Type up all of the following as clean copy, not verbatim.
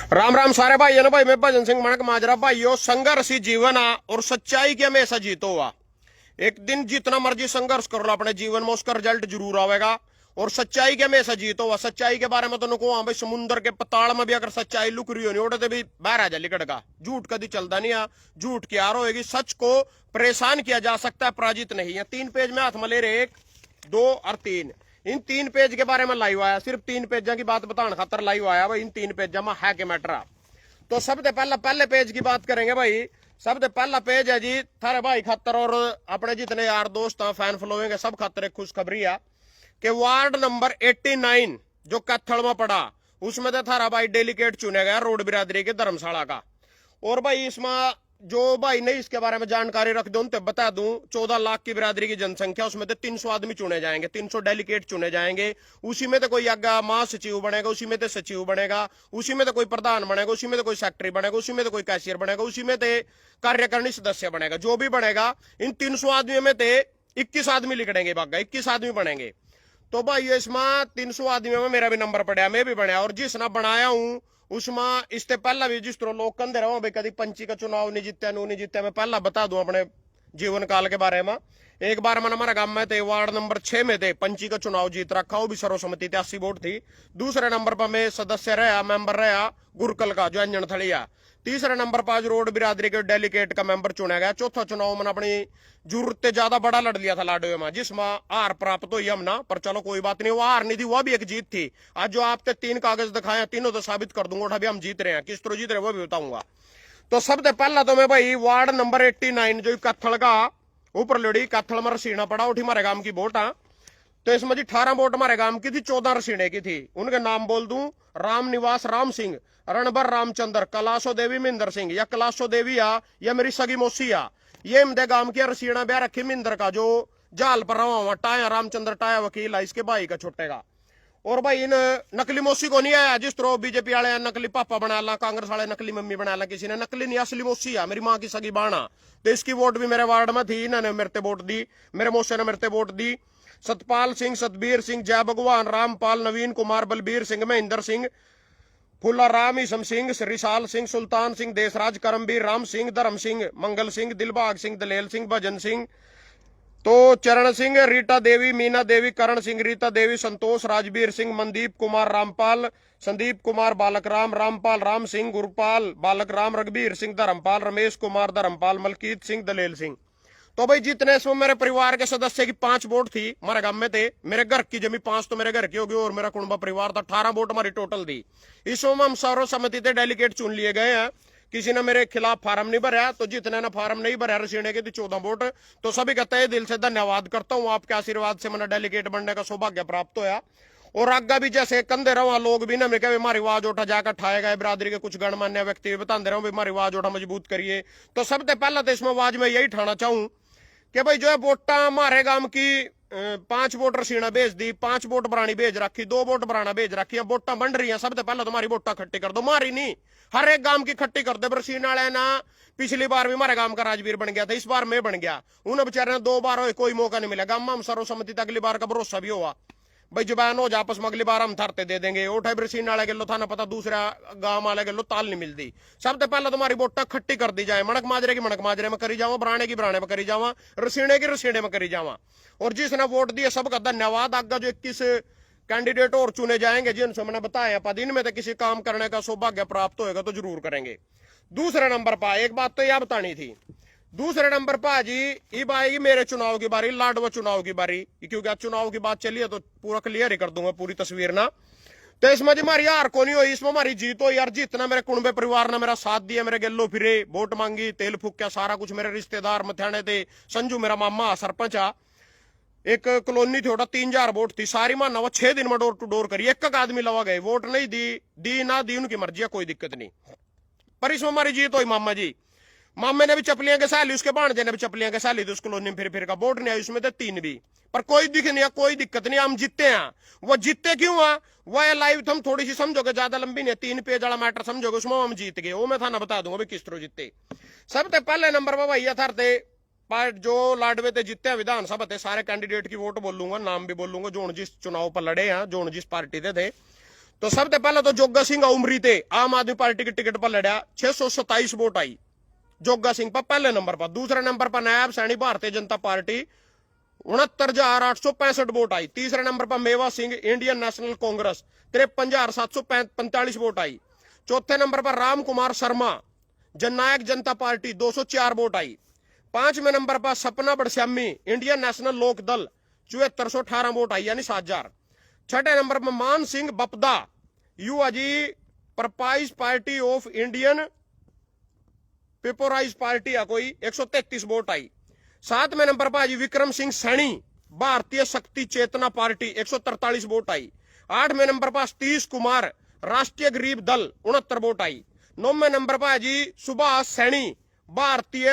राम राम सारे भाई है ना भाई। मैं भजन सिंह मणक माजरा भाइयों। संघर्ष ही जीवन आ और सच्चाई की हमेशा जीतो हुआ। एक दिन जितना मर्जी संघर्ष कर लो अपने जीवन में, उसका रिजल्ट जरूर आएगा। और सच्चाई के हमेशा जीतो हुआ। सच्चाई के बारे में तो नुको भाई, समुद्र के पताल में भी अगर सच्चाई लुक रही हो नहीं भी बाहर आ जा लिकड़ का। झूठ कभी चलता नहीं है, झूठ की हार होगी। सच को परेशान किया जा सकता है, पराजित नहीं है। 3 पेज में हाथ में ले रहे, 1, 2 और 3। इन 3 पेज के बारे में लाइव आया, सिर्फ 3 पेजा की बात बताने खातर लाइव आया भाई। इन 3 पेजा में है के मैटर। तो सबसे पहले पेज की बात करेंगे भाई। सबसे पहला पेज है जी थारे भाई खातर और अपने जितने यार दोस्त हैं, फैन फॉलोइंग है, सब खातर एक खुशखबरी है कि वार्ड नंबर 89 जो कत्थल में पड़ा, उसमें तो थारा भाई डेलीगेट चुने गया रोड बिरादरी के धर्मशाला का। और भाई इसमें जो भाई नहीं इसके बारे में जानकारी रख दो तो बता दूं, 14 लाख की बिरादरी की जनसंख्या, उसमें तो 300 आदमी चुने जाएंगे, 300 डेलीगेट चुने जाएंगे। उसी में तो कोई आगा महासचिव बनेगा, उसी में तो सचिव बनेगा, उसी में तो कोई प्रधान बनेगा, उसी में तो कोई सेक्रेटरी बनेगा, उसी में तो कोई कैशियर बनेगा, उसी में तो कार्यकारिणी सदस्य बनेगा। जो भी बनेगा इन 300 आदमियों में तो 21 आदमी लिखड़ेंगे, बागा 21 आदमी बनेंगे। तो भाई इसमें 300 आदमियों में मेरा भी नंबर पड़ा, मैं भी बनाया। और जिसना बनाया हूं उसमें इससे पहला भी जिस तरह लोग कंधे रहो भाई, कभी पंची का चुनाव नहीं जीत्या, नहीं जीत्या। मैं पहला बता दूं अपने जीवन काल के बारे में। एक बार मैंने हमारा गांव में थे, वार्ड नंबर 6 में थे, पंची का चुनाव जीत रखा, वो भी सर्वसम्मति 83 वोट थी। दूसरे नंबर पर मैं सदस्य रहा, मेंबर रहा गुरकल का, जो अंजन थलिया। तीसरे नंबर पर रोड बिरादरी के डेलीगेट का मेंबर चुना गया। चौथा चुनाव मैंने अपनी जरूरत से ज्यादा बड़ा लड़ लिया था लाडवे में, जिसमें हार प्राप्त हुई हमना। पर चलो कोई बात नहीं, वो हार नहीं थी, वह भी एक जीत थी। आज जो आपने 3 कागज दिखाए, तीनों तो साबित कर दूंगा अभी हम जीत रहे हैं। किस तरह जीत रहे वो भी बताऊंगा। तो सबसे पहला तो मैं भाई वार्ड नंबर 89 जो कत्थल का ऊपर लड़ी, कत्थल में रसीना पड़ा, उठी हमारे गांव की वोट। तो इसमें जी 18 वोट हमारे गांव की थी, 14 रसीने की थी। उनके नाम बोल दूं, राम निवास राम सिंह, रणबर रामचंद्र, कलाशो देवी मिंदर सिंह। या कलाशो देवी या मेरी सगी मोसी ये मदे गांव की रसीना ब्याह रखी मिंदर का, जो जाल पर रवा हुआ टाया रामचंद्र टाया वकील है, इसके भाई का छोटेगा। और भाई इन नकली मौसी को नहीं आया, जिस तरह बीजेपी वाले नकली पापा बना ला, कांग्रेस वाले नकली मम्मी बना ला, किसी ने नकली नहीं, असली मौसी है, मेरी माँ की सगी बाणा। तो इसकी वोट भी मेरे वार्ड में थी, इन्होंने मेरे वोट दी, मेरे मौसे ने मेरे वोट दी। सतपाल सिंह, सतबीर सिंह, जय भगवान, रामपाल, नवीन कुमार, बलबीर सिंह, महेंद्र सिंह, फुला राम, ईसम सिंह, रिसाल सिंह, सुल्तान सिंह, देसराज, करमबीर, राम सिंह, धर्म सिंह, मंगल सिंह, दिलबाग सिंह, दलेल सिंह, भजन सिंह, तो चरण सिंह, रीटा देवी, मीना देवी, करण सिंह, रीता देवी, संतोष, राजवीर सिंह, मनदीप कुमार, रामपाल, संदीप कुमार, बालक राम, रामपाल, राम सिंह, गुरपाल, बालक राम, रघबीर सिंह, धर्मपाल, रमेश कुमार, धर्मपाल, मलकीत सिंह, दलेल सिंह। तो भाई जितने इसमें मेरे परिवार के सदस्य की 5 वोट थी, हमारे गांव में थे। मेरे घर की जमी 5 तो मेरे घर की होगी, और मेरा कुटुंबा परिवार था, 18 वोट हमारी टोटल दी। इसमें हम सर्वसम्मति से डेलीगेट चुन लिए गए हैं। किसी ने मेरे खिलाफ फार्म नहीं भरा, तो जितने ने फार्म नहीं भरा रसीने के 14 वोट, तो सभी का तहे दिल से धन्यवाद करता हूं। आपके आशीर्वाद से मैंने डेलीगेट बनने का सौभाग्य प्राप्त होया। और आगे भी जैसे कंधे रहो लोग भी ना, मैं क्या हमारी आवाज उठा जाकर ठाए गए, बिरादरी के कुछ गणमान्य व्यक्ति भी बताते रहो हमारी आवाज उठा मजबूत करिए। तो सबसे पहला तो इसमें आवाज मैं यही ठाना चाहूं कि भाई जो है वोटा हमारे गांव की 5 वोट रसीना भेज दी, 5 वोट बरानी भेज रखी, 2 वोट बराना भेज रखी है। वोटा बन रही है, सबसे पहले तुम्हारी वोटा खट्टी कर दो, मारी नहीं, हर एक गांव की खट्टी कर दे। रसीना वाले ना पिछली बार भी हमारे गांव का राजवीर बन गया था, इस बार मैं बन गया। उन्हें बेचारे ने 2 बार हो, कोई मौका नहीं मिला। गांव में हम सर्वसम्मति तक अगली बार का भरोसा भी हुआ भाई, जुबान हो जा आपस में, अगली बार हम थरते दे देंगे। उठे रसीन वाले गलो था ना पता, दूसरा गांव वाले गलो ताल नहीं मिलती। सबसे पहले तुम्हारी वोटा खट्टी कर दी जाए, मणक माजरे की मणक माजरे में करी जावा, बराने की बराने में करी जावा, रसीने की रसीने में करी जावा। और जिसने वोट दिए सबका धन्यवाद। आगे जो 21 कैंडिडेट और चुने जाएंगे, जिनसे मैंने बताया पद, इनमें तो किसी काम करने का सौभाग्य प्राप्त होगा तो जरूर करेंगे। दूसरे नंबर पर एक बात तो यह बतानी थी, दूसरे नंबर पर जी अब आएगी मेरे चुनाव की बारी, लाडवा चुनाव की बारी। क्योंकि आज चुनाव की बात चली है तो पूरा क्लियर ही कर दूंगा पूरी तस्वीर ना। तो इसमें जी हमारी हार को नहीं हुई, इसमें हमारी जीत हो। यार जितना मेरे कुंबे परिवार ने मेरा साथ दिया, मेरे गेलो फिरे, वोट मांगी, तेल फूक्या, सारा कुछ मेरे रिश्तेदार मथाने थे। संजू मेरा मामा सरपंच आ, एक कॉलोनी थी, 3000 वोट थी, सारी माना 6 दिन में डोर टू डोर करी, एक आदमी लवा गए, वोट नहीं दी ना दी, उनकी मर्जी है, कोई दिक्कत नहीं। पर इसमें हमारी जीत हुई। मामा जी, मामे ने भी चपलियां के साली, उसके भाणजे ने भी चपलियां के साली थी, उस कॉलोनी में फिर का वोट नहीं आई, उसमें तो 3 भी। पर कोई दिख नहीं है, कोई दिक्कत नहीं, हम जीते हैं। वो जीते क्यों हुआ वह लाइव तुम थोड़ी सी समझोगे, ज्यादा लंबी नहीं, 3 पेज वाला मैटर समझोगे, उसमें हम जीत गए। वो मैं था ना बता दूंगा किस तरह जीते। सबसे पहले नंबर पर भैया थे जो लाडवे ते जीते विधानसभा थे, सारे कैंडिडेट की वोट बोलूंगा, नाम भी बोलूंगा, जो जिस चुनाव पर लड़े हैं, जो जिस पार्टी थे। तो सबसे पहले तो जोगा सिंह उमरी थे आम आदमी पार्टी की टिकट पर लड़ा, 627 वोट आई जोगा सिंह पर पहले नंबर पर। दूसरे नंबर पर नायब सैनी भारतीय जनता पार्टी 69,865 वोट आई। तीसरे नंबर पर Mewa Singh Indian National Congress 53,745 vote आई। चौथे नंबर पर राम कुमार शर्मा जननायक जनता पार्टी 204 वोट आई। पांचवें नंबर पर सपना बड़श्यामी इंडियन नेशनल लोक दल 7418 वोट आई यानी 7,000। छठे नंबर पर मान सिंह बपदा युवाजी परपाइज पार्टी ऑफ इंडियन पीपलराइज पार्टी है कोई 133 वोट आई। सातवें नंबर पर जी विक्रम सिंह सैनी भारतीय शक्ति चेतना पार्टी 143 वोट आई। आठवें नंबर पर सतीश कुमार राष्ट्रीय गरीब दल 69 वोट आई। नौवें नंबर पर जी सुभाष सैनी भारतीय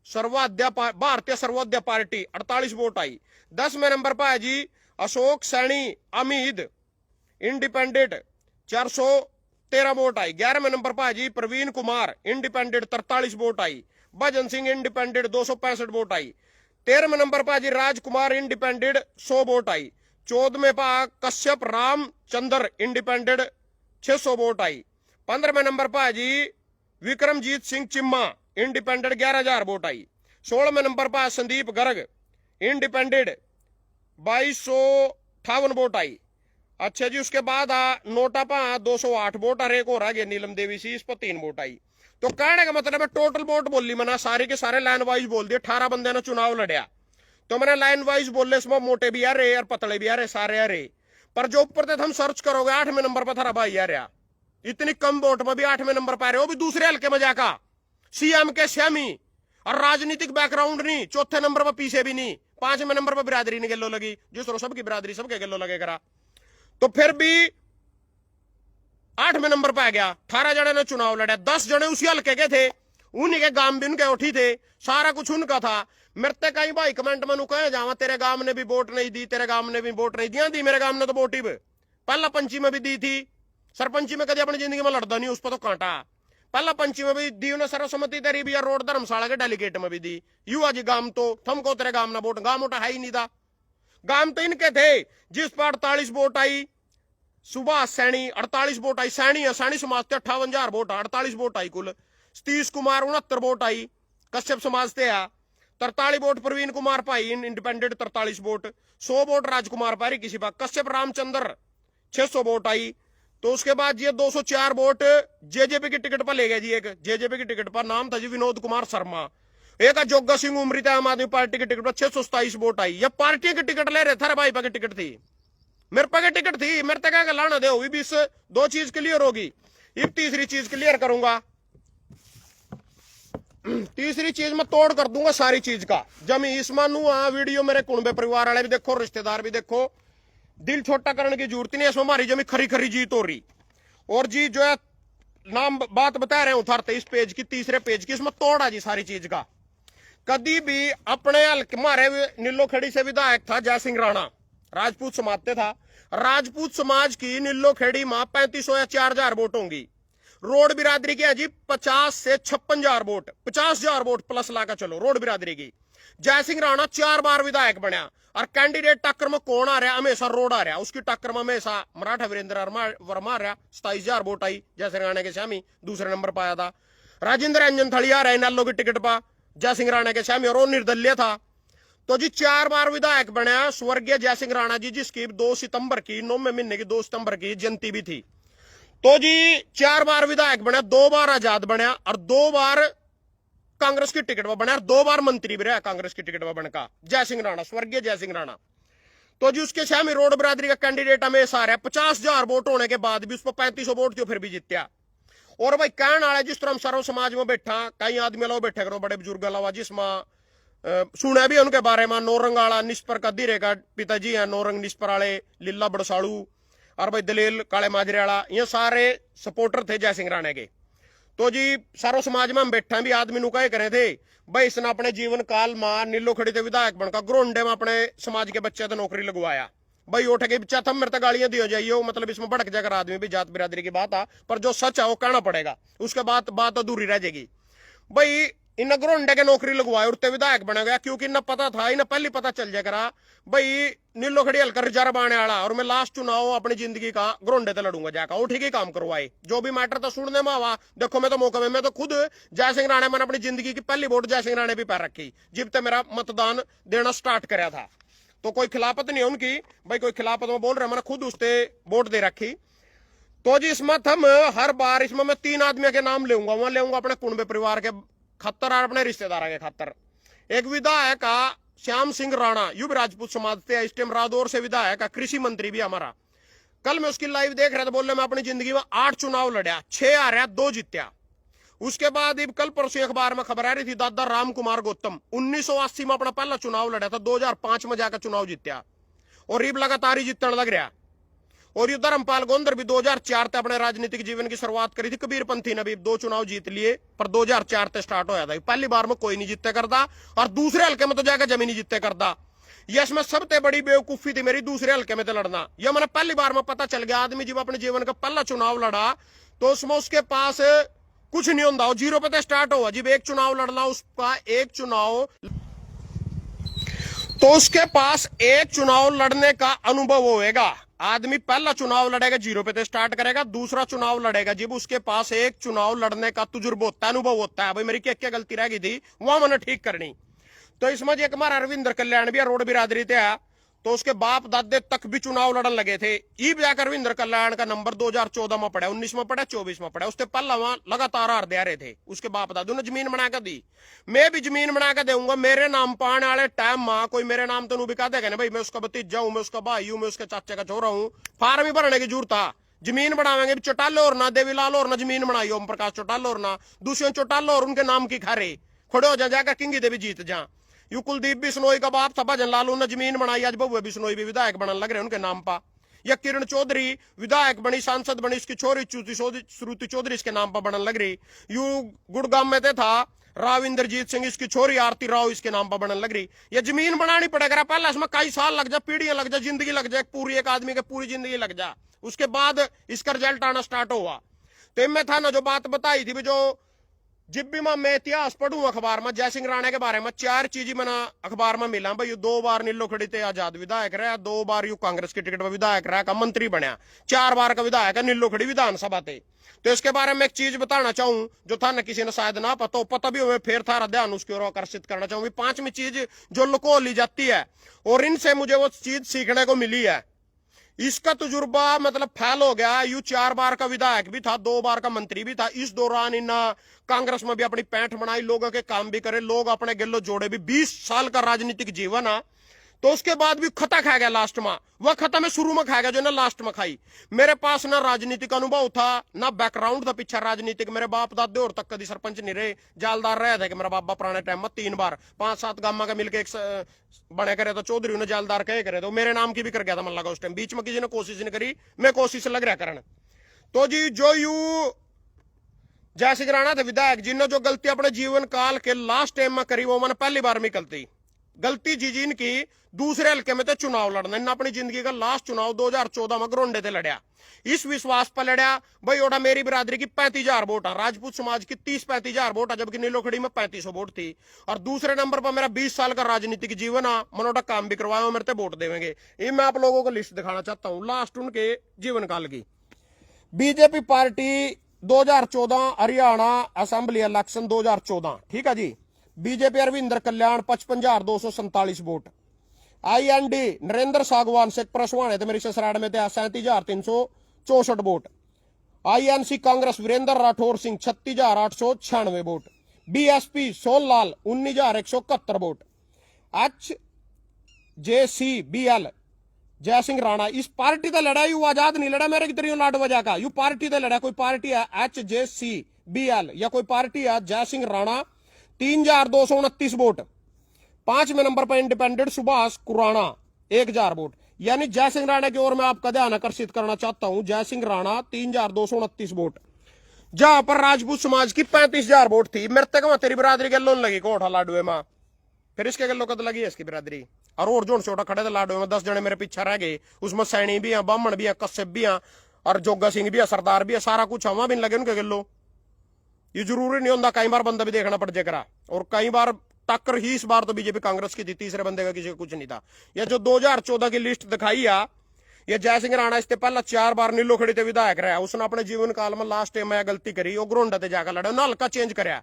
सर्वोदय पार्टी 48 वोट आई। 10वें नंबर पर जी अशोक सैनी अमीद इंडिपेंडेंट 413 वोट आई। 11वें नंबर पर जी प्रवीण कुमार इंडिपेंडेंट 43 वोट आई। भजन सिंह इंडिपेंडेंट 265 वोट आई। 13वें नंबर पर जी राजकुमार इंडिपेंडेंट 100 वोट आई। 14वें पर कश्यप रामचंद्र इंडिपेंडेंट 600 वोट आई। 15वें नंबर पर जी विक्रमजीत सिंह चिम्मा इंडिपेंडेंट 11,000 वोट आई। 16वें नंबर पर संदीप गर्ग इंडिपेंडेंट 2258 वोट आई। अच्छा जी, उसके बाद नोटा पा 208 वोट और एक और आ गया नीलम देवी सी, इस पर 3 वोट आई। तो कहने का मतलब है टोटल वोट बोल ली मैंने सारे के सारे लाइन वाइज बोल दिए। 18 बंदे ने चुनाव लड़या तो मैंने लाइन वाइज बोल ले, इसमें मोटे भी आ रहे और पतले भी आ रहे, सारे आ रहे। पर जो ऊपर तक हम सर्च करोगे 8वें नंबर पर थारा भाई आ रहा, इतनी कम वोट में भी 8वें नंबर पर आ रहे, वो भी दूसरे हल्के में जाका सीएम के श्यामी और राजनीतिक बैकग्राउंड नहीं। चौथे नंबर पर पीछे भी नहीं। 5वें नंबर पर बिरादरी नहीं गलो लगी, जिस तरह सबकी बिरादरी सबके गलो लगे करा। तो फिर भी 8वें नंबर पर आ गया। 18 जने ने चुनाव लड़ा, 10 जने उसी हल्के के थे, उन्हीं के गांव भी उनके उठी थे, सारा कुछ उनका था। मेरे कहीं भाई कमेंट में कहे जावा तेरे गांव ने भी वोट नहीं दी, तेरे गांव ने भी वोट नहीं दिया दी। मेरे गांव ने तो वोट ही पहला पंची में भी दी थी, सरपंची में कभी अपनी जिंदगी में लड़ता नहीं, उस पर तो कांटा। पहला पंची में भी दी उन्हें सर्वसम्मति तेरी भी, रोड धर्मशाला के डेलीगेट में भी दी। युवा जी गांव तो थमको तेरे गांव ना वोट, गांव मोटा है ही नहीं था। गांव तो इनके थे जिस पर 48 वोट आई। सुभाष सैनी 48 वोट आई, सैनी समाज से 58,000 वोट 48 वोट आई कुल। सतीश कुमार 69 वोट आई, कश्यप समाज से 43 वोट प्रवीण कुमार पाई इंडिपेंडेंट 43 वोट, 100 वोट राजकुमार पारी किसी पर, कश्यप रामचंद्र 600 वोट आई। तो उसके बाद ये 204 वोट जेजेपी की टिकट पर ले गए जी। एक जेजेपी की टिकट पर नाम था जी विनोद कुमार शर्मा। एक जोगा सिंह उमरी था आम आदमी पार्टी की टिकट पर 627 वोट आई। ये पार्टी की टिकट ले रहे थे, भाई की टिकट थी, मेरे पे की टिकट थी। मेरे तक क्या लाना दे, भी इस 2 चीज क्लियर होगी। अब तीसरी चीज क्लियर करूंगा। तीसरी चीज मैं तोड़ कर दूंगा सारी चीज का। जब इसमें वीडियो मेरे कुंबे परिवार वाले भी देखो, रिश्तेदार भी देखो, दिल छोटा करने की जरूरत नहीं है। इसमें हमारी जमी खरी खरी जीत हो रही। और जी जो है नाम बात बता रहे हैं उतारते इस पेज की, तीसरे पेज की, इसमें तोड़ा जी सारी चीज का। कभी भी अपने हमारे नीलो खेड़ी से विधायक था जय सिंह राणा, राजपूत समाज से था। राजपूत समाज की नीलो खेड़ी में 3500 या 4,000 वोट होंगी। रोड बिरादरी की है जी 50 से 56,000 वोट, 50,000 वोट प्लस लाकर चलो रोड बिरादरी की। जय सिंह राणा 4 बार विधायक बनया और कैंडिडेट टक्कर में कौन आ रहा, हमेशा रोड आ रहा। उसकी टक्कर में हमेशा मराठा वीरेंद्र वर्मा आ रहा, 27,000 वोट आई जय सिंह राणा के श्यामी दूसरे नंबर पाया था। राजेंद्र रंजन थली आ रहा है नालो की टिकट पर जय सिंह राणा के श्यामी, और वो निर्दलीय था। तो जी 4 बार विधायक बनया स्वर्गीय जय सिंह राणा जी, जिसकी 2 सितंबर की 9वें महीने की 2 सितंबर की जयंती भी थी। तो जी 4 बार विधायक बना, 2 बार आजाद बना और 2 बार कांग्रेस की टिकट पर बना, 2 बार मंत्री भी रहा कांग्रेस की टिकट पर बनका जय सिंह राणा, स्वर्गीय जय सिंह राणा। तो जी उसके श्यामी रोड बिरादरी का कैंडिडेट हमेशा आ रहा है। 50,000 वोट होने के बाद भी उस पर 3500 वोट जो फिर भी जीत्या। और भाई कहने वाला जिस तरह हम सर्व समाज में बैठा, कई आदमी लोग बैठे करो बड़े बुजुर्ग अलावा, जिसमें सुना भी उनके बारे में। नौरंग आला निष्पर का धीरे का पिताजी है, नौरंग निष्पर आले लीला बड़साड़ू और भाई दलेल काले माजरे वाला, ये सारे सपोर्टर थे जय सिंह राणा के। तो जी सारो समाज में हम बैठा भी आदमी नु कहे करे थे भाई इसने अपने जीवन काल में नीलो खड़ी थे विधायक बनकर ग्रोंडे में अपने समाज के बच्चे तो नौकरी लगवाया। भाई उठ के बच्चा थम मेरे तक गालियां दियो जाइए, मतलब इसमें भड़क जाकर आदमी भी जात बिरादरी की बात आ, पर जो सच है वो कहना पड़ेगा, उसके बाद बात अधूरी रह जाएगी। भाई इन ग्रोंडे के नौकरी लगवाए उड़ते विधायक बना गया, क्योंकि इन्हें पता था, इन्हें पहले पता चल जाया करा भाई नीलो खड़ी हल्का रिजर्व आने वाला, और मैं लास्ट चुनाव अपनी जिंदगी का ग्रोंडे से लड़ूंगा जाकर। वो ठीक ही काम करवाए, जो भी मैटर था सुनने में आवा। देखो मैं तो मौका में, मैं तो खुद जय सिंह राणे, मैंने अपनी जिंदगी की पहली वोट जय सिंह राणे भी पैर रखी जब तक मेरा मतदान देना स्टार्ट कराया था। तो कोई खिलाफत नहीं है उनकी, भाई कोई खिलाफत में बोल रहे, मैंने खुद उससे वोट दे रखी। तो जी इसमें हम हर बार इसमें मैं 3 आदमी के नाम लेऊंगा, वहां लेऊंगा अपने कुंबे परिवार के खतर और अपने रिश्तेदारों के खतर। एक विधायक का श्याम सिंह राणा, युव राजपूत समाज से, इस टाइम रादौर से विधायक है, कृषि मंत्री भी हमारा। कल मैं उसकी लाइव देख रहा था, बोल रहे मैं अपनी जिंदगी में 8 चुनाव लड़ा, 6 हारा 2 जीत्या। उसके बाद कल परसों अखबार में खबर आ रही थी, दादा राम कुमार गौतम 1980 में अपना पहला चुनाव लड़ा था, 2005 में जाकर चुनाव जीत्या और रीब लगातार ही जीतने लग रहा। और ये धर्मपाल गोंदर भी 2004 तक अपने राजनीतिक जीवन की शुरुआत करी थी। कबीरपंथी ने भी 2 चुनाव जीत लिए, पर 2004 तक स्टार्ट होया था। पहली बार में कोई नहीं जीतते करता, और दूसरे हल्के में तो जाकर जमीन जीतते करता। यश में सबसे बड़ी बेवकूफी थी मेरी दूसरे हल्के में तो लड़ना। यह मैंने पहली बार में पता चल गया, आदमी जब अपने जीवन का पहला चुनाव लड़ा तो उसमें उसके पास कुछ नहीं होता, 0 पे स्टार्ट हुआ। जब एक चुनाव लड़ना, उसका एक चुनाव, तो उसके पास एक चुनाव लड़ने का अनुभव होएगा। आदमी पहला चुनाव लड़ेगा 0 पे स्टार्ट करेगा, दूसरा चुनाव लड़ेगा जब उसके पास एक चुनाव लड़ने का तजुर्बा होता है, अनुभव होता है, भाई मेरी क्या क्या गलती रह गई थी वहां मैंने ठीक करनी। तो इसमें एक हमारा अरविंदर कल्याण भी रोड बिरादरी थे, तो उसके बाप दादे तक भी चुनाव लड़न लगे थे। ईब जाकर अरविंदर कल्याण का नंबर 2014 में पड़ा, 19 में पड़ा, 24 में पड़ा। उससे पहला वहां लगातार हार दे रहे थे उसके बाप दादू ने। जमीन बनाकर दी, मैं भी जमीन बनाकर दूंगा मेरे नाम पाने वाले टाइम में। कोई मेरे नाम तो नहीं बिका देगा ना भाई, मैं उसका भतीजा हूं, मैं उसका भाई हूं, मैं उसके चाचे का छोरा हूं। फार्म ही भरने की जरूरत था, जमीन बनावेंगे। चौटाले और ना देवीलाल और ना जमीन बनाई, ओम प्रकाश चौटाले और ना दूसरे चौटाले और उनके नाम की खारे खड़े हो जाकर किंगी देवी जीत जा। यू कुलदीप बिश्नोई का बाप था भजन लाल, उन्होंने जमीन बनाई, आज बहुए बिश्नोई भी विधायक बनने लग रहे उनके नाम पर। या किरण चौधरी विधायक बनी, सांसद बनी, इसकी छोरी श्रुति चौधरी इसके नाम पर बनने लग रही। यू गुड़गांव में था राव इंद्रजीत सिंह, इसकी छोरी आरती राव इसके नाम पर बनने लग रही। ये जमीन बनानी पड़ेगा पहले, इसमें कई साल लग जाए, पीढ़ियां लग जाए, जिंदगी लग जाए, पूरी एक आदमी के पूरी जिंदगी लग जाए, उसके बाद इसका रिजल्ट आना स्टार्ट हुआ। तो इनमें था ना जो बात बताई थी, जो जब भी मैं इतिहास पढ़ू अखबार में जय सिंह राणे के बारे में, 4 चीजें मैंने अखबार में मिला भाई। 2 बार नीलो खड़ी थे आजाद विधायक रहा, 2 बार यू कांग्रेस की टिकट पर विधायक रहा का मंत्री बनया, 4 बार का विधायक है नीलो खड़ी विधानसभा थे। तो इसके बारे में एक चीज बताना चाहूं जो था ना किसी ने शायद ना पता भी हमें, फिर था ध्यान उसकी ओर आकर्षित करना चाहूंगी। 5वीं चीज जो लुको ली जाती है और इनसे मुझे वो चीज सीखने को मिली है, इसका तजुर्बा मतलब फैल हो गया। यू 4 बार का विधायक भी था, 2 बार का मंत्री भी था। इस दौरान इन कांग्रेस में भी अपनी पैंठ बनाई, लोगों के काम भी करे, लोग अपने गिल्लो जोड़े भी। 20 साल का राजनीतिक जीवन है, तो उसके बाद भी खता खा गया लास्ट में। वह खता में शुरू में खा गया जो ना लास्ट में खाई। मेरे पास ना राजनीतिक अनुभव था, ना बैकग्राउंड था पीछे राजनीतिक। मेरे बाप दादे और तक कभी सरपंच नहीं रहे, जालदार रहे थे कि मेरा बाबा पुराने टाइम में 3 बार 5-7 गामा का मिलकर एक बने करे, तो चौधरी ने जालदार कहे करे, तो मेरे नाम की भी कर गया था मन लगा उस टाइम। बीच में किसी ने कोशिश नहीं करी, मैं कोशिश लग रहा करने। तो जी जो यू जय सिंह राणा थे विधायक, जिन्होंने जो गलती अपने जीवन काल के लास्ट टाइम में करी, वो मैंने पहली बार में गलती जी जिनकी दूसरे हल्के में तो चुनाव लड़ना। इन्हें अपनी जिंदगी का लास्ट चुनाव 2014 में ग्रोंडे से लड़ा। इस विश्वास पर लड़ा भाई ओटा मेरी बिरादरी की 35,000 वोट है, राजपूत समाज की 30-35,000 वोट है, जबकि नीलोखड़ी में 3500 वोट थी। और दूसरे नंबर पर मेरा 20 साल का राजनीतिक जीवन है, मनोटा काम भी करवाया, मेरे वोट देंगे। ये मैं आप लोगों को लिस्ट दिखाना चाहता हूं लास्ट उनके जीवन काल की। BJP party 2014 Haryana assembly election 2014, ठीक है जी। BJP Arvinder Kalyan 55,247 vote. IND Narendra Sagwan से प्रसवान थे मेरी ससराड़ में थे 37,364 vote. INC Congress Virender Rathore Singh 36,896 vote. BSP सोललाल 19,171 वोट। HJCBL जय सिंह राणा इस पार्टी से लड़ा, यू आजाद नहीं लड़ा मेरे की तरह लाड वजह का, यू पार्टी से लड़ा। कोई पार्टी है HJCBL या कोई पार्टी है जय सिंह राणा 3,229 वोट। 5वें नंबर पर इंडिपेंडेंट सुभाष कुराना 1,000 वोट। यानी जय सिंह राणा की ओर मैं आपका ध्यान आकर्षित करना चाहता हूं। जय सिंह राणा 3,229 वोट, जहां पर राजपूत समाज की 35,000 वोट थी। मेरे तक तेरी बिरादरी के लोन लगी कोठा लाडुए में, फिर इसके गलों कद लगी है इसकी बिरादरी। और जोन छोटा खड़े थे लाडुए में, 10 जने मेरे पीछे रह गए। उसमें सैनी भी है, बामण भी है, कश्यप भी है, और जोगा सिंह भी है, सरदार भी है, सारा कुछ वहां भी लगे उनके गलो। ये जरूरी नहीं होता, कई बार बंदा भी देखना पड़ जाएगा। और कई बार टक्कर ही इस बार तो बीजेपी कांग्रेस की थी, तीसरे बंदे का किसी का कुछ नहीं था। यह जो 2014 की लिस्ट दिखाई है, ये जय सिंह राणा इससे पहला 4 बार नीलो खड़ी थे विधायक रहा, उसने अपने जीवन काल में लास्ट टाइम में गलती करी, वो ग्रोंडा ते जाकर लड़ा, हल्का चेंज कराया।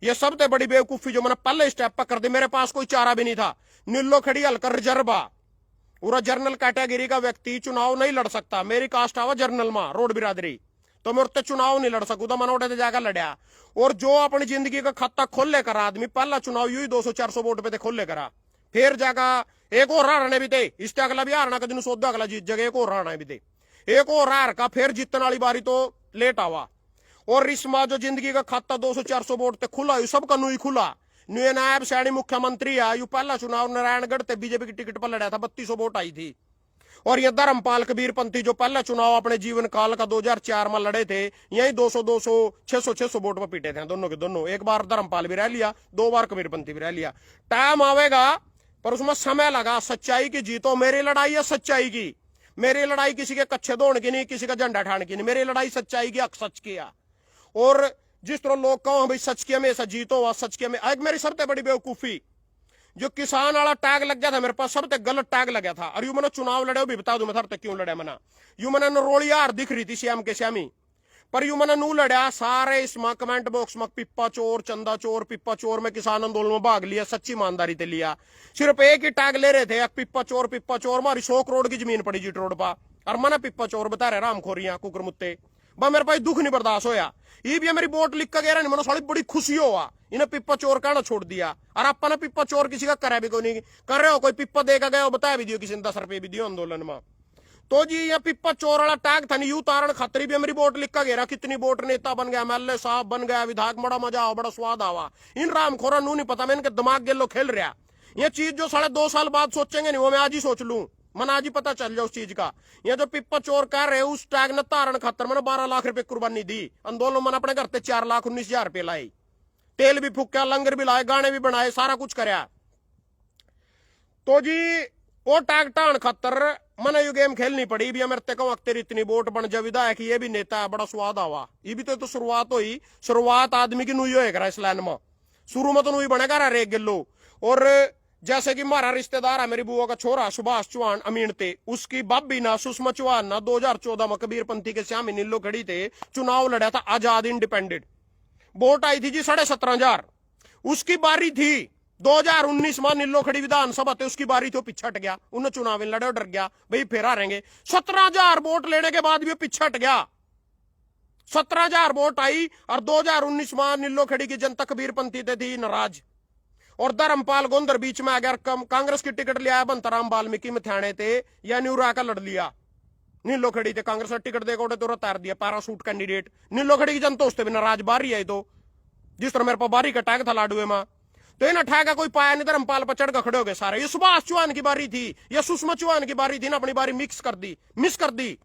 ये सबसे बड़ी बेवकूफी जो मैंने पहले स्टेप पर कर दी, मेरे पास कोई चारा भी नहीं था, नीलो खड़ी हल्का रिजर्व आ, पूरा जर्नल कैटेगरी का व्यक्ति चुनाव नहीं लड़ सकता, मेरी कास्ट आवा जर्नल में रोड बिरादरी, तो मैं उससे चुनाव नहीं लड़ सकूं, तो मनोटे जाकर लड़ा। और जो अपनी जिंदगी का खाता खोल लेकर आदमी पहला चुनाव यू ही 200-400 वोट पे थे खोल लेकर, फिर जाकर एक और हारने भी थे, इससे अगला भी हारना का दिन सोदा अगला जीत जगह एक और हारना भी थे, एक और हार का फिर जीतने वाली बारी तो लेट आवा। और इसमें जो जिंदगी का खाता 200-400 वोट पे खुला, यू सबका नू ही खुला, न्यू नायब सैनी मुख्यमंत्री है, यू पहला चुनाव नारायणगढ़ से बीजेपी की टिकट पर लड़ा था, 3200 वोट आई थी। और ये धर्मपाल कबीरपंथी जो पहला चुनाव अपने जीवन काल का 2004 में लड़े थे, यही 200-200 600 वोट पर पीटे थे दोनों के दोनों, एक बार धर्मपाल भी रह लिया, 2 बार कबीरपंथी भी रह लिया। टाइम आवेगा पर उसमें समय लगा, सच्चाई की जीतो। मेरी लड़ाई है सच्चाई की, मेरी लड़ाई किसी के कच्चे दौड़ की नहीं, किसी का झंडा ठाण की नहीं, मेरी लड़ाई सच्चाई की, हक सच की है। और जिस तरह लोग कहो भाई सच के हमेशा जीतो हुआ, सच के में एक मेरी सबसे बड़ी बेवकूफी, जो किसान वाला टैग लग गया था मेरे पास, सबसे गलत टैग लगा था। और यू मैंने चुनाव लड़े भी बता दू मैं थारे क्यों लड़े मना, यू मैंने नरोड़ी हार दिख रही थी श्याम के श्यामी, पर यू मैंने नू लड़ा सारे इसमें कमेंट बॉक्स में पिप्पा चोर, चंदा चोर, पिप्पा चोर में किसान आंदोलन में भाग लिया, सच्ची ईमानदारी से लिया, सिर्फ एक ही टैग ले रहे थे, पिप्पा चोर, हमारी 100 करोड़ की जमीन पड़ी जीट रोड पर, और मैंने पिप्पा चोर बता रहे रामखोरियां कुकर मुत्ते, मेरे पास दुख नहीं बर्दाश्त होया, ये भी मेरी वोट लिख कर गया नहीं, मैंने साड़ी बड़ी खुशी हुआ, इन्हें पिप्पा चोर कहना छोड़ दिया। और अपना पिप्पा चोर किसी का करे भी कोई नहीं कर रहे हो, कोई पिप्पा देगा गया बताया भी दियो, किसी ने 10 रुपए भी दियो आंदोलन में, तो जी ये पिप्पा चोर वाला टैग था, यू तारण खतरी भी मेरी वोट लिख कर गया, कितनी वोट नेता बन गया, MLA साहब बन गया, विधायक, बड़ा मजा आओ, बड़ा स्वाद आवा। इन रामखोरा नू नहीं पता, मैं इनके दिमाग गेलो खेल रहा, ये चीज जो 2.5 साल बाद सोचेंगे नहीं, वो मैं आज ही सोच लूं, मन आज ही पता चल जाए उस चीज का। ये जो पिप्पा चोर कर रहे उस टैग ने तारण खातर मैंने 12 लाख रुपए कुर्बानी दी, आंदोलन मैंने अपने घर से 4,19,000 रुपए लाए, तेल भी फूक्या, लंगर भी लाए, गाने भी बनाए, सारा कुछ कराया। तो जी वो टैग टाण खातर मैंने यू गेम खेलनी पड़ी भी, मेरे को तेरी इतनी वोट बन जा विधायक, ये भी नेता है, बड़ा स्वाद आवा, ये भी तो शुरुआत हुई, शुरुआत आदमी की नुई होएगा इस लाइन में, शुरू में तो नुई बनेगा रे गिल्लो। और जैसे कि हमारा रिश्तेदार है, मेरी बुआ का छोरा सुभाष चौहान अमीन थे, उसकी बाबी ना सुषमा चौहान ना 2014 में कबीरपंथी के श्यामी नीलो खड़ी थे, चुनाव लड़ा था आजाद इंडिपेंडेंट, वोट आई थी जी 17,500, उसकी बारी थी 2019 में नीलो खड़ी विधानसभा थे, उसकी बारी थी, पीछे हट गया, उन्हें चुनाव लड़े, डर गया भाई फिर हारेंगे, 17,000 वोट लेने के बाद भी पीछे हट गया, 17,000 वोट आई। और 2019 में नीलो खड़ी की जनता कबीरपंथी थी नाराज, और धर्मपाल गोंदर बीच में अगर कांग्रेस की टिकट लिया बंताराम वाल्मीकि में थाने थे, या न्यूरा का लड़ लिया, नीलो खड़ी थे, कांग्रेस ने टिकट देकर तो तार दिया, पैरासूट कैंडिडेट, नीलो खड़ी की जनता उससे भी नाराज, बारी आई तो जिस तरह मेरे पास बारी का टैग था लाडुए में, तो इन ठेगा कोई पाया नहीं, धर्मपाल पर चढ़ कर खड़े हो गए सारे। ये सुभाष चौहान की बारी थी, ये सुषमा चौहान की बारी थी ना, अपनी बारी मिस कर दी।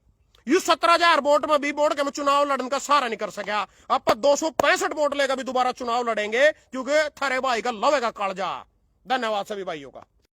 यू 17,000 वोट में भी वोट के में चुनाव लड़ने का सहारा नहीं कर सका, अब 265 वोट लेकर भी दोबारा चुनाव लड़ेंगे, क्योंकि थारे भाई का लवेगा कालजा। धन्यवाद सभी भाइयों का।